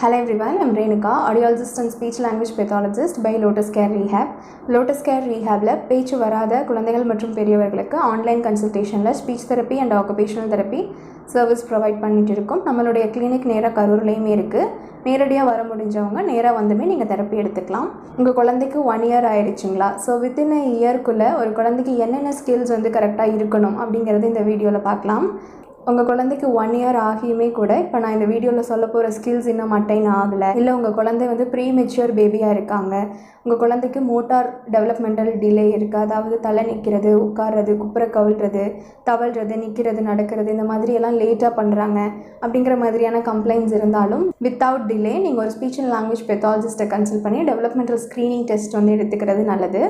Hello everyone, I'm Renuka, audiologist and speech language pathologist by Lotus Care Rehab. Lotus Care Rehabல பேச்சு வராத குழந்தைகள் மற்றும் பெரியவர்களுக்கு ஆன்லைன் கன்சல்டேஷனில் speech therapy and occupational therapy service provide பண்ணிட்டு இருக்கோம். நம்மளுடைய கிளினிக் நேராக கரூர்லேயுமே இருக்குது. நேரடியாக வர முடிஞ்சவங்க நேராக வந்துமே நீங்கள் தெரப்பி எடுத்துக்கலாம். உங்கள் குழந்தைக்கு 1 year ஆயிடுச்சுங்களா? ஸோ வித்தின் a இயர்க்குள்ளே ஒரு குழந்தைக்கு என்னென்ன ஸ்கில்ஸ் வந்து கரெக்டாக இருக்கணும் அப்படிங்கிறது இந்த வீடியோவில் பார்க்கலாம். உங்கள் குழந்தைக்கு 1 year ஆகியுமே கூட இப்போ நான் இந்த வீடியோவில் சொல்ல போகிற ஸ்கில்ஸ் இன்னும் அட்டைன் ஆகலை, இல்லை உங்கள் குழந்தை வந்து ப்ரீ மெச்சூர் பேபியாக இருக்காங்க, உங்கள் குழந்தைக்கு மோட்டார் டெவலப்மெண்டல் டிலே இருக்குது, அதாவது தலை நிற்கிறது, உட்கார்றது, குப்புற கவிழ்றது, தவழ்கிறது, நிற்கிறது, நடக்கிறது, இந்த மாதிரி எல்லாம் லேட்டாக பண்ணுறாங்க அப்படிங்கிற மாதிரியான கம்ப்ளைண்ட்ஸ் இருந்தாலும் வித்தவுட் டிலே நீங்கள் ஒரு ஸ்பீச் அண்ட் லாங்குவேஜ் பெத்தாலஜிஸ்ட்டை கன்சல்ட் பண்ணி டெவலப்மெண்டல் ஸ்க்ரீனிங் டெஸ்ட் வந்து எடுத்துக்கிறது நல்லது.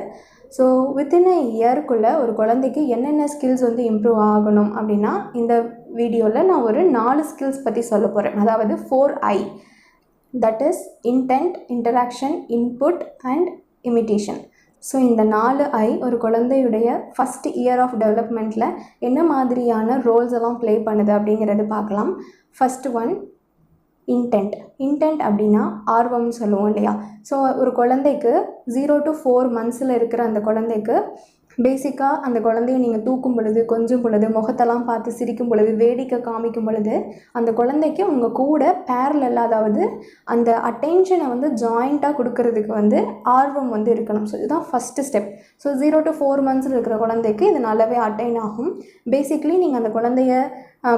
ஸோ வித்தின் a இயர்க்குள்ளே ஒரு குழந்தைக்கு என்னென்ன ஸ்கில்ஸ் வந்து இம்ப்ரூவ் ஆகணும் அப்படின்னா இந்த வீடியோவில் நான் ஒரு 4 ஸ்கில்ஸ் பற்றி சொல்ல போகிறேன். அதாவது 4I, that is intend, interaction, input and imitation. So இந்த 4I ஒரு குழந்தையுடைய ஃபஸ்ட் இயர் ஆஃப் டெவலப்மெண்ட்டில் என்ன மாதிரியான ரோல்ஸ் எல்லாம் ப்ளே பண்ணுது அப்படிங்கிறது பார்க்கலாம். ஃபஸ்ட் ஒன் இன்டென்ட் அப்படின்னா ஆர்வம்னு சொல்லுவோம் இல்லையா? ஸோ ஒரு குழந்தைக்கு 0 to 4 months இருக்கிற அந்த குழந்தைக்கு பேசிக்காக அந்த குழந்தைய நீங்கள் தூக்கும் பொழுது, கொஞ்சம் பொழுது, முகத்தெல்லாம் பார்த்து சிரிக்கும் பொழுது, வேடிக்கை காமிக்கும் பொழுது அந்த குழந்தைக்கு உங்கள் கூட பேரலல், அதாவது அந்த அட்டென்ஷனை வந்து ஜாயிண்ட்டாக கொடுக்கறதுக்கு வந்து ஆர்வம் வந்து இருக்கணும். ஸோ இதுதான் first step. So 0 to 4 months இருக்கிற குழந்தைக்கு இது நல்லாவே அட்டைன் ஆகும். பேசிக்லி நீங்கள் அந்த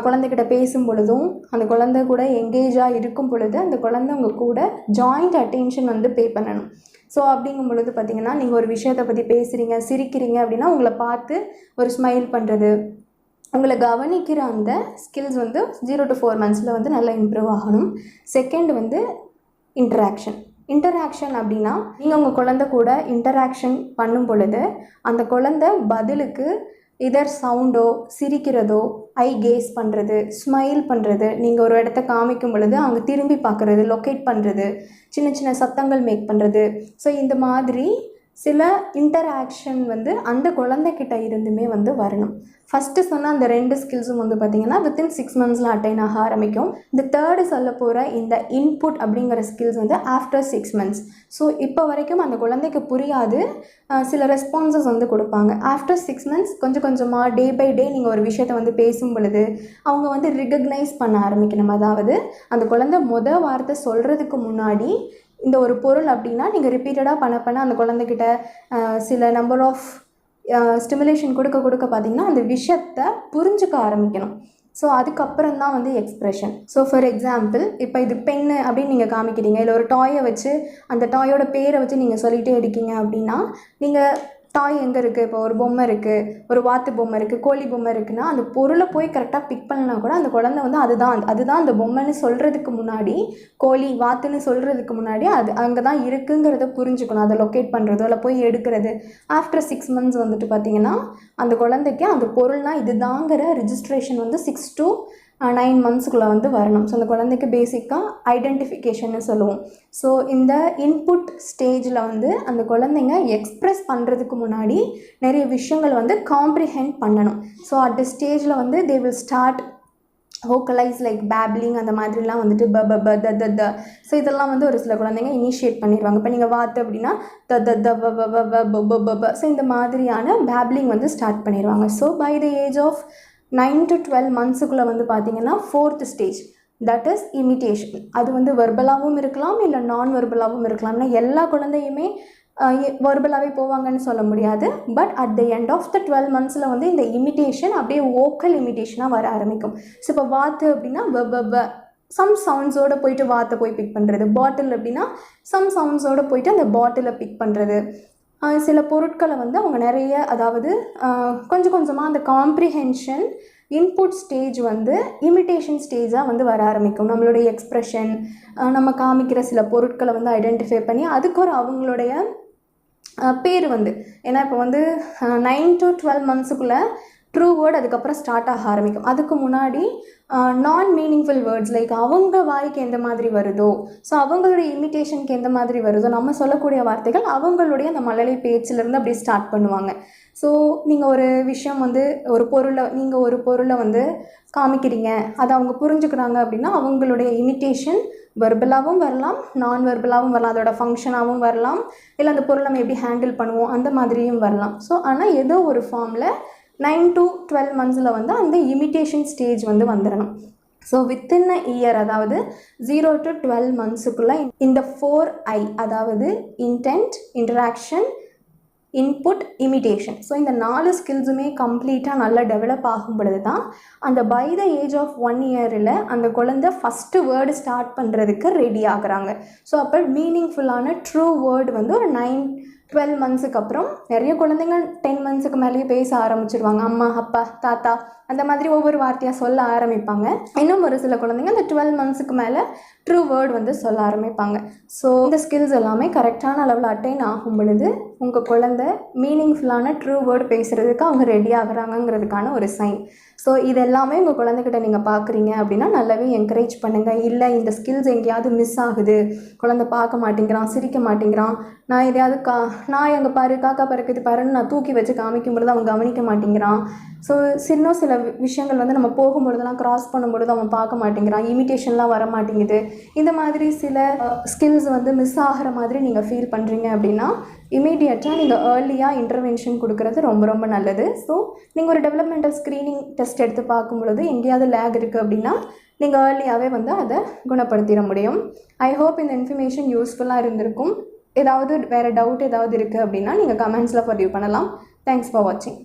குழந்தைகிட்ட பேசும் பொழுதும் அந்த குழந்தை கூட எங்கேஜாக இருக்கும் பொழுது அந்த குழந்தை உங்கள் கூட ஜாயிண்ட் அட்டென்ஷன் வந்து பே பண்ணணும். ஸோ அப்படிங்கும் பொழுது பார்த்திங்கன்னா நீங்கள் ஒரு விஷயத்தை பற்றி பேசுகிறீங்க, சிரிக்கிறீங்க அப்படின்னா உங்களை பார்த்து ஒரு ஸ்மைல் பண்ணுறது, உங்களை கவனிக்கிற அந்த ஸ்கில்ஸ் வந்து 0 to 4 months வந்து நல்லா இம்ப்ரூவ் ஆகணும். செகண்ட் வந்து இன்டராக்ஷன் அப்படின்னா நீங்கள் உங்கள் குழந்தை கூட இன்டராக்ஷன் பண்ணும் பொழுது அந்த குழந்தை பதிலுக்கு இதர் சவுண்டோ, சிரிக்கிறதோ, ஐ கேஸ் பண்ணுறது, ஸ்மைல் பண்ணுறது, நீங்கள் ஒரு இடத்த காமிக்கும் பொழுது அங்கே திரும்பி பார்க்குறது, லொக்கேட் பண்ணுறது, சின்ன சின்ன சத்தங்கள் மேக் பண்ணுறது. ஸோ இந்த மாதிரி சில இன்டராக்ஷன் வந்து அந்த குழந்தைக்கிட்ட இருந்துமே வந்து வரணும். ஃபஸ்ட்டு சொன்ன அந்த 2 ஸ்கில்ஸும் வந்து பார்த்திங்கன்னா வித்தின் 6 months அட்டைன் ஆக ஆரம்பிக்கும். இந்த தேர்டு சொல்ல போகிற இந்த இன்புட் அப்படிங்கிற ஸ்கில்ஸ் வந்து ஆஃப்டர் 6 months. ஸோ இப்போ வரைக்கும் அந்த குழந்தைக்கு புரியாது, சில ரெஸ்பான்சஸ் வந்து கொடுப்பாங்க. ஆஃப்டர் 6 months கொஞ்சம் கொஞ்சமாக டே பை டே நீங்கள் ஒரு விஷயத்தை வந்து பேசும் பொழுது அவங்க வந்து ரிகக்னைஸ் பண்ண ஆரம்பிக்கணும். அதாவது அந்த குழந்தை வார்த்தை சொல்கிறதுக்கு முன்னாடி இந்த ஒரு பொருள் அப்படின்னா நீங்கள் ரிப்பீட்டடாக பண்ண அந்த குழந்தைகிட்ட சில நம்பர் ஆஃப் ஸ்டிமுலேஷன் கொடுக்க பார்த்திங்கன்னா அந்த விஷயத்தை புரிஞ்சுக்க ஆரம்பிக்கணும். ஸோ அதுக்கப்புறம் தான் வந்து எக்ஸ்ப்ரெஷன். ஸோ ஃபார் எக்ஸாம்பிள் இப்போ இது பென்னு அப்படின்னு நீங்கள் காமிக்கிறீங்க, இல்லை ஒரு டாயை வச்சு அந்த டாயோட பேரை வச்சு நீங்கள் சொல்லிகிட்டே இருக்கீங்க அப்படின்னா நீங்கள் டாய் எங்கே இருக்குது, இப்போ ஒரு பொம்மை இருக்குது, ஒரு வாத்து பொம்மை இருக்குது, கோழி பொம்மை இருக்குன்னா அந்த பொருளை போய் கரெக்டாக பிக் பண்ணனா கூட அந்த குழந்தை வந்து அதுதான் அந்த பொம்மைன்னு சொல்கிறதுக்கு முன்னாடி, கோழி வாத்துன்னு சொல்கிறதுக்கு முன்னாடி அது அங்கே தான் இருக்குங்கிறத புரிஞ்சுக்கணும். அதை லொக்கேட் பண்ணுறதோ இல்லை போய் எடுக்கிறது. ஆஃப்டர் 6 months வந்துட்டு பார்த்திங்கன்னா அந்த குழந்தைக்கு அந்த பொருள்னால் இதுதாங்கிற ரிஜிஸ்ட்ரேஷன் வந்து 6 to 9 months வந்து வரணும். ஸோ அந்த குழந்தைக்கு பேசிக்காக ஐடென்டிஃபிகேஷன்னு சொல்லுவோம். ஸோ இந்த இன்புட் ஸ்டேஜில் வந்து அந்த குழந்தைங்க எக்ஸ்ப்ரெஸ் பண்ணுறதுக்கு முன்னாடி நிறைய விஷயங்கள் வந்து காம்ப்ரிஹெண்ட் பண்ணணும். ஸோ அட் த ஸ்டேஜில் வந்து they will start vocalize like babbling, அந்த மாதிரிலாம் வந்துட்டு த. ஸோ இதெல்லாம் வந்து ஒரு சில குழந்தைங்க இனிஷியேட் பண்ணிடுவாங்க. இப்போ நீங்கள் வாத்து அப்படின்னா த. ஸோ இந்த மாதிரியான பேப்லிங் வந்து ஸ்டார்ட் பண்ணிடுவாங்க. So by the age of 9 to 12 months வந்து பார்த்திங்கன்னா 4th stage, that is imitation. அது வந்து வெர்பலாகவும் இருக்கலாம், இல்லை நான் வெர்பலாகவும் இருக்கலாம். எல்லா குழந்தையுமே வெர்பலாகவே போவாங்கன்னு சொல்ல முடியாது. But at the end of the 12 months வந்து இந்த இமிட்டேஷன் அப்படியே வோக்கல் இமிட்டேஷனாக வர ஆரம்பிக்கும். ஸோ இப்போ வாத்து அப்படின்னா சம் சவுண்ட்ஸோடு போயிட்டு வாத்தை போய் பிக் பண்ணுறது, பாட்டில் அப்படின்னா சம் சவுண்ட்ஸோடு போயிட்டு அந்த பாட்டிலை பிக் பண்ணுறது. சில பொருட்களை வந்து அவங்க நிறைய, அதாவது கொஞ்சம் கொஞ்சமாக அந்த காம்ப்ரிஹென்ஷன் இன்புட் ஸ்டேஜ் வந்து இமிட்டேஷன் ஸ்டேஜாக வந்து வர ஆரம்பிக்கும். நம்மளுடைய எக்ஸ்ப்ரெஷன், நம்ம காமிக்கிற சில பொருட்களை வந்து ஐடென்டிஃபை பண்ணி அதுக்கு ஒரு அவங்களுடைய பேர் வந்து, ஏன்னா இப்போ வந்து 9 to 12 months ட்ரூ வேர்ட் அதுக்கப்புறம் ஸ்டார்ட் ஆக ஆரம்பிக்கும். அதுக்கு முன்னாடி நான் மீனிங்ஃபுல் வேர்ட்ஸ் லைக் அவங்க வாய்க்கு எந்த மாதிரி வருதோ, ஸோ அவங்களுடைய இமிட்டேஷனுக்கு எந்த மாதிரி வருதோ, நம்ம சொல்லக்கூடிய வார்த்தைகள் அவங்களுடைய அந்த மழலை பேச்சிலேருந்து அப்படியே ஸ்டார்ட் பண்ணுவாங்க. ஸோ நீங்கள் ஒரு விஷயம் வந்து ஒரு பொருளை வந்து காமிக்கிறீங்க, அதை அவங்க புரிஞ்சுக்கிறாங்க அப்படின்னா அவங்களுடைய இமிட்டேஷன் வெர்பலாகவும் வரலாம், நான் வெர்பலாகவும் வரலாம், அதோட ஃபங்க்ஷனாகவும் வரலாம், இல்லை அந்த பொருளை நம்ம எப்படி ஹேண்டில் பண்ணுவோம் அந்த மாதிரியும் வரலாம். ஸோ ஆனால் ஏதோ ஒரு ஃபார்மில் 9 to 12 monthஸில் வந்து அந்த இமிட்டேஷன் ஸ்டேஜ் வந்து வந்துடணும். ஸோ வித்தின் அ இயர், அதாவது 0 to 12 monthஸுக்குள்ளே இந்த 4I, அதாவது intend, interaction, input, imitation, so இந்த 4 ஸ்கில்ஸுமே கம்ப்ளீட்டாக நல்லா டெவலப் ஆகும் பொழுது தான் அந்த பை த ஏஜ் ஆஃப் 1 இயரில் அந்த குழந்தை ஃபஸ்ட்டு வேர்டு ஸ்டார்ட் பண்ணுறதுக்கு ரெடி ஆகுறாங்க. ஸோ அப்போ மீனிங்ஃபுல்லான ட்ரூ வேர்டு வந்து ஒரு 9-12 monthஸுக்கு அப்புறம், நிறைய குழந்தைங்க 10 monthஸுக்கு மேலேயே பேச ஆரம்பிச்சிருவாங்க. அம்மா, அப்பா, தாத்தா அந்த மாதிரி ஒவ்வொரு வார்த்தையாக சொல்ல ஆரம்பிப்பாங்க. இன்னும் ஒரு சில குழந்தைங்க அந்த 12 monthஸுக்கு மேலே ட்ரூ வேர்டு வந்து சொல்ல ஆரம்பிப்பாங்க. ஸோ இந்த ஸ்கில்ஸ் எல்லாமே கரெக்டான அளவில் அட்டைன் ஆகும் பொழுது உங்கள் குழந்தை மீனிங்ஃபுல்லான ட்ரூ வேர்டு பேசுகிறதுக்கு அவங்க ரெடி ஆகுறாங்கங்கிறதுக்கான ஒரு சைன். ஸோ இது எல்லாமே உங்கள் குழந்தைகிட்ட நீங்கள் பார்க்குறீங்க அப்படின்னா நல்லாவே என்கரேஜ் பண்ணுங்கள். இல்லை இந்த ஸ்கில்ஸ் எங்கேயாவது மிஸ் ஆகுது, குழந்தை பார்க்க மாட்டேங்கிறான், சிரிக்க மாட்டேங்கிறான், நான் எதையாவது நான் எங்கே பாரு காக்கா பறக்குது பாருன்னு நான் தூக்கி வச்சு காமிக்கும் பொழுது அவன் கவனிக்க மாட்டேங்கிறான். ஸோ இன்னும் சில விஷயங்கள் வந்து நம்ம போகும்பொழுதெல்லாம் க்ராஸ் பண்ணும்பொழுது அவன் பார்க்க மாட்டேங்கிறான், இமிட்டேஷன்லாம் வர மாட்டேங்குது, இந்த மாதிரி சில ஸ்கில்ஸ் வந்து மிஸ் ஆகிற மாதிரி நீங்கள் ஃபீல் பண்ணுறீங்க அப்படின்னா இமீடியட்டாக நீங்கள் ஏர்லியாக இன்டர்வென்ஷன் கொடுக்குறது ரொம்ப ரொம்ப நல்லது. ஸோ நீங்கள் ஒரு டெவலப்மெண்டல் ஸ்க்ரீனிங் டெஸ்ட் எடுத்து பார்க்கும் பொழுது எங்கேயாவது லேக் இருக்குது அப்படின்னா நீங்கள் ஏர்லியாகவே வந்து அதை குணப்படுத்திட முடியும். ஐ ஹோப் இந்த இன்ஃபர்மேஷன் யூஸ்ஃபுல்லாக இருந்திருக்கும். ஏதாவது வேறு டவுட் ஏதாவது இருக்குது அப்படின்னா நீங்கள் கமெண்ட்ஸில் பதிவு பண்ணலாம். தேங்க்ஸ் ஃபார் வாட்சிங்.